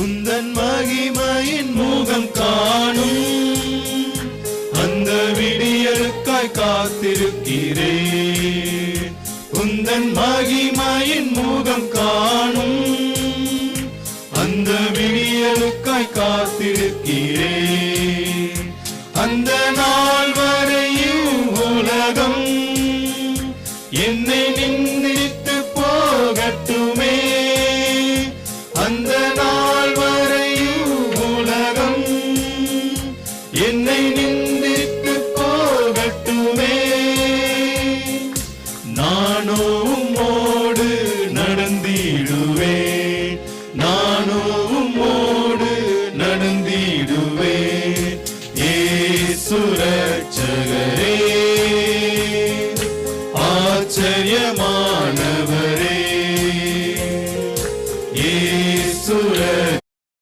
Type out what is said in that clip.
உந்தன் மகிமையின் முகம் காணும் அந்த விடியலுக்காய் காத்திருக்கிறேன். உந்தன் மகிமையின் முகம் காணும் அந்த விடியலுக்காய் காத்திருக்கிறேன். அந்த நாள் வரையும் உலகம் என்னை